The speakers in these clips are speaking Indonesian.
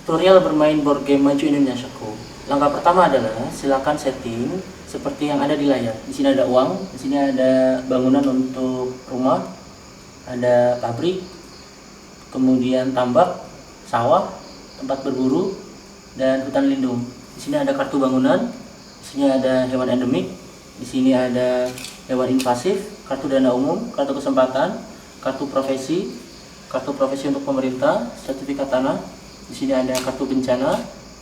Tutorial bermain board game Maju Indonesiaku. Langkah pertama adalah silakan setting seperti yang ada di layar. Di sini ada uang, di sini ada bangunan untuk rumah, ada pabrik, kemudian tambak, sawah, tempat berburu, dan hutan lindung. Di sini ada kartu bangunan, di sini ada hewan endemik, di sini ada hewan invasif, kartu dana umum, kartu kesempatan, kartu profesi untuk pemerintah, sertifikat tanah. Di sini ada kartu bencana,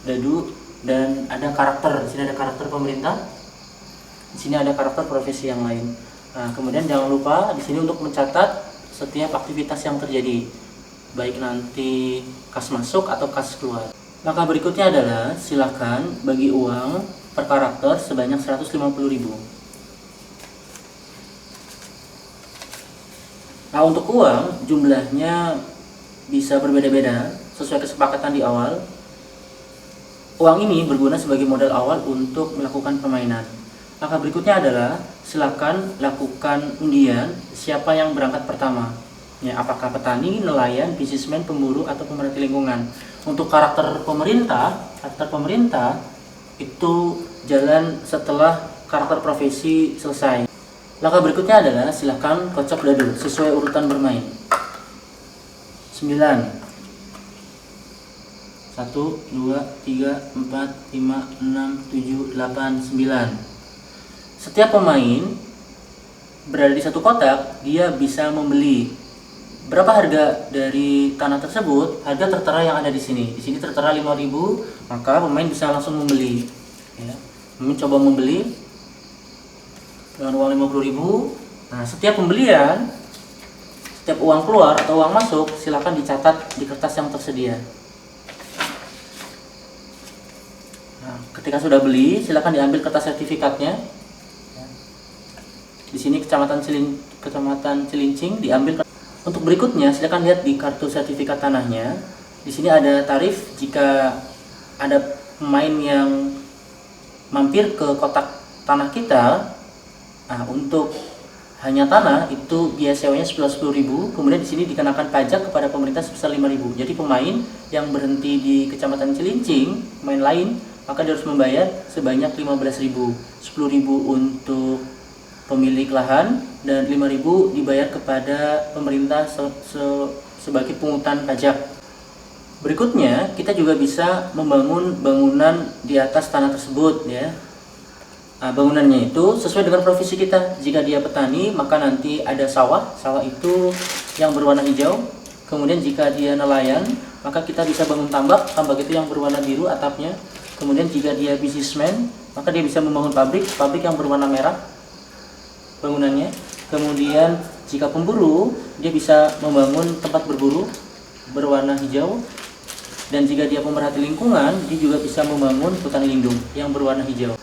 dadu, dan ada karakter. Di sini ada karakter pemerintah. Di sini ada karakter profesi yang lain. Nah, kemudian jangan lupa di sini untuk mencatat setiap aktivitas yang terjadi, baik nanti kas masuk atau kas keluar. Langkah berikutnya adalah silakan bagi uang per karakter sebanyak 150.000. Nah, untuk uang jumlahnya bisa berbeda-beda sesuai kesepakatan di awal. Uang ini berguna sebagai modal awal untuk melakukan permainan. Langkah berikutnya adalah silakan lakukan undian siapa yang berangkat pertama. Ya, apakah petani, nelayan, bisnismen, pemburu, atau pemerhati lingkungan. Untuk karakter pemerintah itu jalan setelah karakter profesi selesai. Langkah berikutnya adalah silakan kocok dadu sesuai urutan bermain. 9, 1, 2, 3, 4, 5, 6, 7, 8, 9. Setiap pemain berada di satu kotak, dia bisa membeli berapa harga dari tanah tersebut. Harga tertera yang ada di sini. Di sini tertera 5.000, maka pemain bisa langsung membeli. Ya. Pemain coba membeli dengan uang 50.000. Nah, setiap pembelian, setiap uang keluar atau uang masuk, silakan dicatat di kertas yang tersedia. Nah, ketika sudah beli, silakan diambil kertas sertifikatnya. Di sini Kecamatan Cilincing diambil. Untuk berikutnya, silakan lihat di kartu sertifikat tanahnya. Di sini ada tarif jika ada pemain yang mampir ke kotak tanah kita. Nah, untuk hanya tanah itu biaya sewanya 10.000. Kemudian di sini dikenakan pajak kepada pemerintah sebesar 5.000. Jadi pemain yang berhenti di Kecamatan Cilincing, pemain lain, maka dia harus membayar sebanyak 15.000. 10.000 untuk pemilik lahan dan 5.000 dibayar kepada pemerintah sebagai pungutan pajak. Berikutnya, kita juga bisa membangun bangunan di atas tanah tersebut, ya. Nah, bangunannya itu sesuai dengan profesi kita. Jika dia petani, maka nanti ada sawah itu yang berwarna hijau. Kemudian jika dia nelayan, maka kita bisa bangun tambak itu yang berwarna biru atapnya. Kemudian jika dia bisnismen, maka dia bisa membangun pabrik yang berwarna merah bangunannya. Kemudian jika pemburu, dia bisa membangun tempat berburu berwarna hijau. Dan jika dia pemerhati lingkungan, dia juga bisa membangun hutan lindung yang berwarna hijau.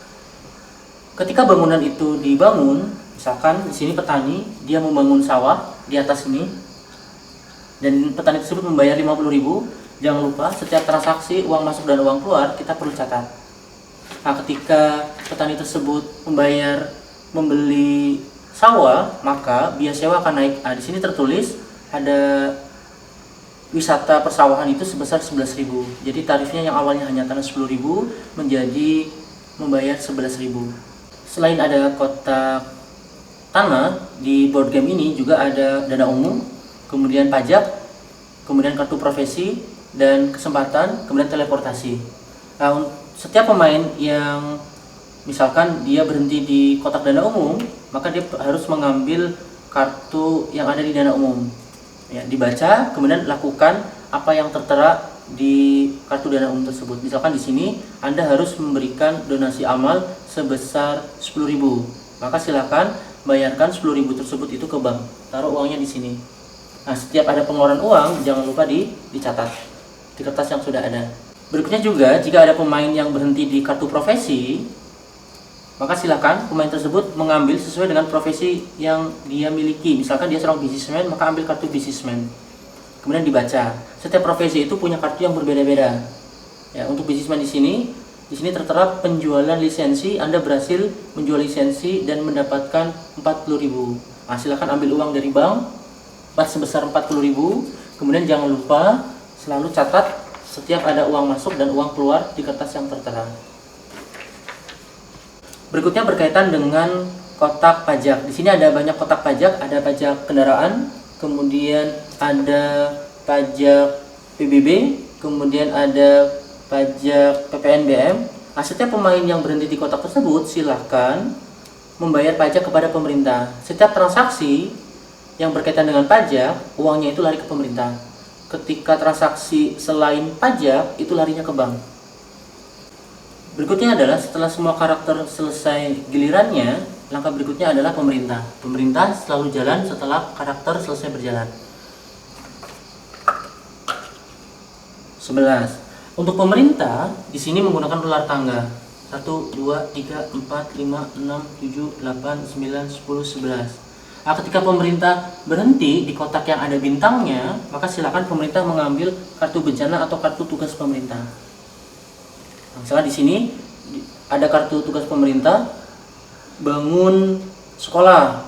Ketika bangunan itu dibangun, misalkan di sini petani, dia membangun sawah di atas ini, dan petani tersebut membayar 50.000. Jangan lupa setiap transaksi uang masuk dan uang keluar kita perlu catat. Nah, ketika petani tersebut membeli sawah, maka biaya sewa akan naik. Nah, di sini tertulis ada wisata persawahan itu sebesar 11.000. Jadi tarifnya yang awalnya hanya tanah 10.000 menjadi membayar 11.000. Selain ada kotak tanah, di board game ini juga ada dana umum, kemudian pajak, kemudian kartu profesi dan kesempatan, kemudian teleportasi. Nah, setiap pemain yang misalkan dia berhenti di kotak dana umum, maka dia harus mengambil kartu yang ada di dana umum. Ya, dibaca, kemudian lakukan apa yang tertera di kartu dana umum tersebut. Misalkan di sini Anda harus memberikan donasi amal sebesar 10.000. Maka silakan bayarkan 10.000 tersebut itu ke bank. Taruh uangnya di sini. Nah, setiap ada pengeluaran uang jangan lupa dicatat di kertas yang sudah ada. Berikutnya juga, jika ada pemain yang berhenti di kartu profesi, maka silakan pemain tersebut mengambil sesuai dengan profesi yang dia miliki. Misalkan dia seorang bisnismen, maka ambil kartu bisnismen. Kemudian dibaca. Setiap profesi itu punya kartu yang berbeda-beda. Ya, untuk bisnismen di sini tertera penjualan lisensi. Anda berhasil menjual lisensi dan mendapatkan 40.000. Nah, silakan ambil uang dari bank sebesar 40.000. Kemudian jangan lupa selalu catat setiap ada uang masuk dan uang keluar di kertas yang tertera. Berikutnya berkaitan dengan kotak pajak. Di sini ada banyak kotak pajak, ada pajak kendaraan, kemudian ada pajak PBB, kemudian ada pajak PPNBM. Nah, setiap pemain yang berhenti di kotak tersebut silahkan membayar pajak kepada pemerintah. Setiap transaksi yang berkaitan dengan pajak, uangnya itu lari ke pemerintah. Ketika transaksi selain pajak, itu larinya ke bank. Berikutnya adalah setelah semua karakter selesai gilirannya, langkah berikutnya adalah pemerintah. Pemerintah selalu jalan setelah karakter selesai berjalan. 11. Untuk pemerintah, di sini menggunakan ular tangga. 1, 2, 3, 4, 5, 6, 7, 8, 9, 10, 11. Nah, ketika pemerintah berhenti di kotak yang ada bintangnya, maka silakan pemerintah mengambil kartu bencana atau kartu tugas pemerintah. Nah, misalnya di sini ada kartu tugas pemerintah, bangun sekolah.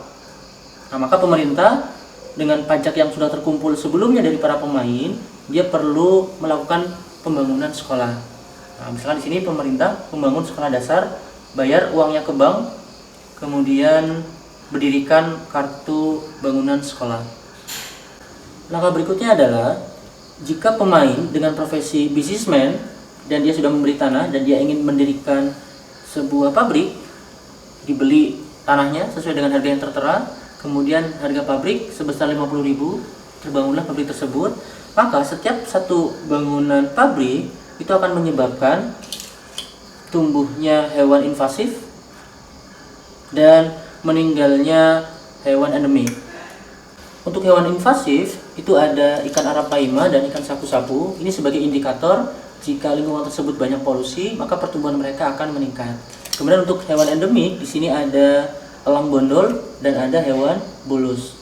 Nah, maka pemerintah dengan pajak yang sudah terkumpul sebelumnya dari para pemain, dia perlu melakukan pembangunan sekolah. Nah, misalkan di sini pemerintah membangun sekolah dasar, bayar uangnya ke bank, kemudian berdirikan kartu bangunan sekolah. Langkah berikutnya adalah jika pemain dengan profesi businessman dan dia sudah membeli tanah dan dia ingin mendirikan sebuah pabrik, dibeli tanahnya sesuai dengan harga yang tertera, kemudian harga pabrik sebesar 50.000, terbangunlah pabrik tersebut, maka setiap satu bangunan pabrik itu akan menyebabkan tumbuhnya hewan invasif dan meninggalnya hewan endemik. Untuk hewan invasif itu ada ikan arapaima dan ikan sapu-sapu. Ini sebagai indikator jika lingkungan tersebut banyak polusi, maka pertumbuhan mereka akan meningkat. Kemudian untuk hewan endemik di sini ada elang bondol dan ada hewan bulus.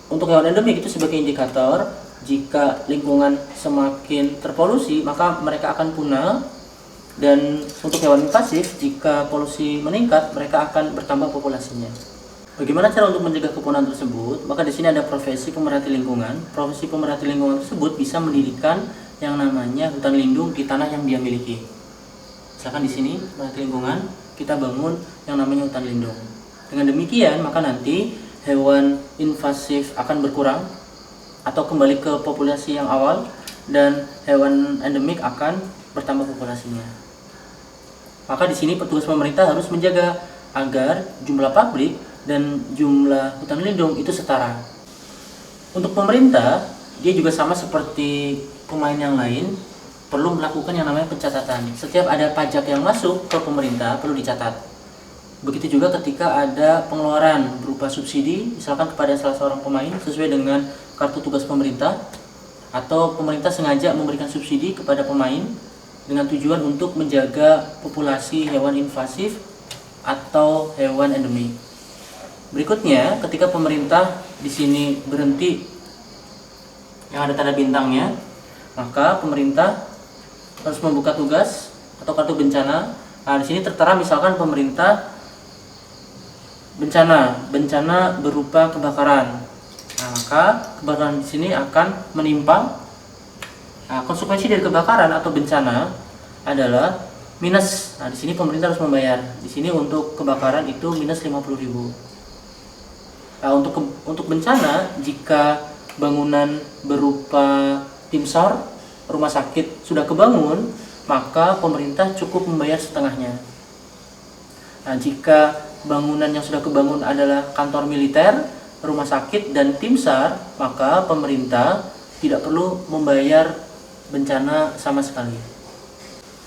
Untuk hewan endemik itu sebagai indikator jika lingkungan semakin terpolusi, maka mereka akan punah. Dan untuk hewan invasif, jika polusi meningkat, mereka akan bertambah populasinya. Bagaimana cara untuk mencegah kepunahan tersebut? Maka di sini ada profesi pemerhati lingkungan. Profesi pemerhati lingkungan tersebut bisa mendirikan yang namanya hutan lindung di tanah yang dia miliki. Misalkan di sini pemerhati lingkungan, kita bangun yang namanya hutan lindung. Dengan demikian, maka nanti hewan invasif akan berkurang atau kembali ke populasi yang awal, dan hewan endemik akan bertambah populasinya. Maka di sini petugas pemerintah harus menjaga agar jumlah pabrik dan jumlah hutan lindung itu setara. Untuk pemerintah, dia juga sama seperti pemain yang lain, perlu melakukan yang namanya pencatatan. Setiap ada pajak yang masuk ke pemerintah perlu dicatat. Begitu juga ketika ada pengeluaran berupa subsidi, misalkan kepada salah seorang pemain sesuai dengan kartu tugas pemerintah, atau pemerintah sengaja memberikan subsidi kepada pemain dengan tujuan untuk menjaga populasi hewan invasif atau hewan endemik. Berikutnya, ketika pemerintah di sini berhenti yang ada tanda bintangnya, maka pemerintah harus membuka tugas atau kartu bencana. Nah, di sini tertera misalkan pemerintah bencana berupa kebakaran. Nah, maka kebakaran di sini akan menimpa. Nah, konsekuensi dari kebakaran atau bencana adalah minus. Nah, di sini pemerintah harus membayar. Di sini untuk kebakaran itu minus 50.000. Nah, untuk bencana, jika bangunan berupa tim SAR, rumah sakit sudah kebangun, maka pemerintah cukup membayar setengahnya. Nah, jika bangunan yang sudah kebangun adalah kantor militer, rumah sakit, dan tim SAR, maka pemerintah tidak perlu membayar bencana sama sekali.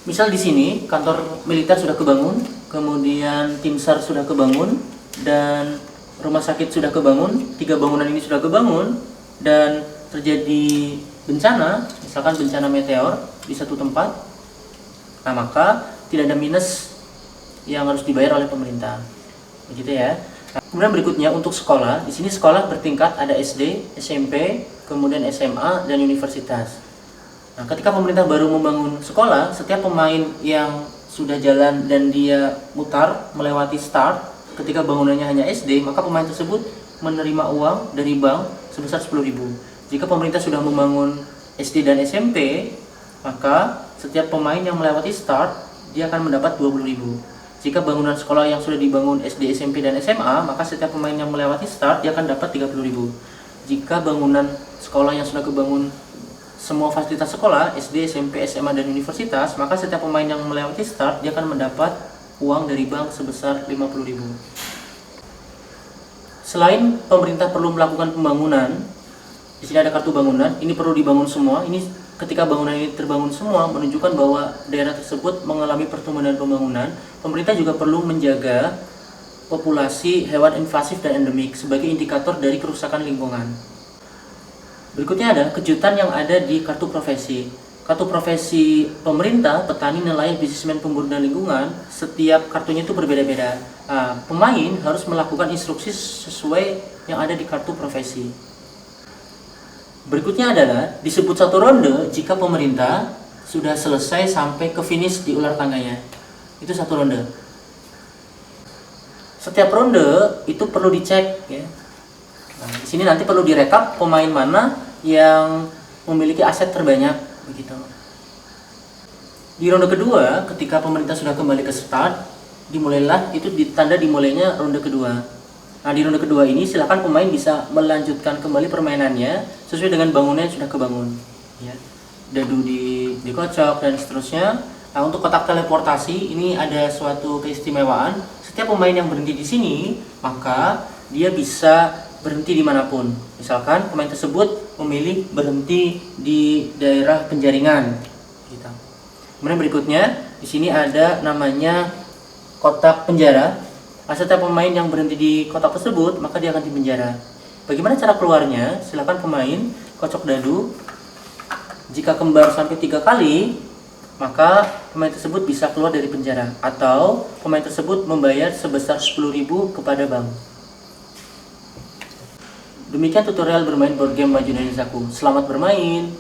Misal di sini kantor militer sudah kebangun, kemudian tim SAR sudah kebangun, dan rumah sakit sudah kebangun. 3 bangunan ini sudah kebangun dan terjadi bencana, misalkan bencana meteor di satu tempat. Nah, maka tidak ada minus yang harus dibayar oleh pemerintah. Begitu ya. Nah, kemudian berikutnya untuk sekolah. Di sini sekolah bertingkat, ada SD, SMP, kemudian SMA dan universitas. Nah, ketika pemerintah baru membangun sekolah, setiap pemain yang sudah jalan dan dia mutar melewati start ketika bangunannya hanya SD, maka pemain tersebut menerima uang dari bank sebesar 10.000. Jika pemerintah sudah membangun SD dan SMP, maka setiap pemain yang melewati start dia akan mendapat 20.000. Jika bangunan sekolah yang sudah dibangun SD, SMP, dan SMA, maka setiap pemain yang melewati start dia akan dapat 30.000. Jika bangunan sekolah yang sudah kebangun semua fasilitas sekolah, SD, SMP, SMA, dan universitas, maka setiap pemain yang melewati start dia akan mendapat uang dari bank sebesar 50.000. Selain pemerintah perlu melakukan pembangunan, di sini ada kartu bangunan, ini perlu dibangun semua. Ini ketika bangunan ini terbangun semua menunjukkan bahwa daerah tersebut mengalami pertumbuhan dan pembangunan. Pemerintah juga perlu menjaga populasi hewan invasif dan endemik sebagai indikator dari kerusakan lingkungan. Berikutnya ada kejutan yang ada di kartu profesi. Kartu profesi pemerintah, petani, nelayan, bisnismen, pemburu, dan lingkungan, setiap kartunya itu berbeda-beda. Pemain harus melakukan instruksi sesuai yang ada di kartu profesi. Berikutnya adalah disebut satu ronde jika pemerintah sudah selesai sampai ke finish di ular tangganya. Itu satu ronde. Setiap ronde itu perlu dicek ya. Di sini nanti perlu direkap pemain mana yang memiliki aset terbanyak begitu. Di ronde kedua, ketika pemerintah sudah kembali ke start, dimulailah itu ditanda dimulainya ronde kedua. Nah, di ronde kedua ini silakan pemain bisa melanjutkan kembali permainannya sesuai dengan bangunan yang sudah kebangun. Ya. Dadu dikocok dan seterusnya. Nah, untuk kotak teleportasi ini ada suatu keistimewaan. Setiap pemain yang berhenti di sini, maka dia bisa berhenti dimanapun. Misalkan pemain tersebut memilih berhenti di daerah penjaringan. Gitu. Kemudian berikutnya di sini ada namanya kotak penjara. Setiap pemain yang berhenti di kotak tersebut, maka dia akan dipenjara. Bagaimana cara keluarnya? Silakan pemain kocok dadu. Jika kembar sampai 3 kali, maka pemain tersebut bisa keluar dari penjara. Atau pemain tersebut membayar sebesar 10.000 kepada bank. Demikian tutorial bermain board game Maju Dari Saku. Selamat bermain!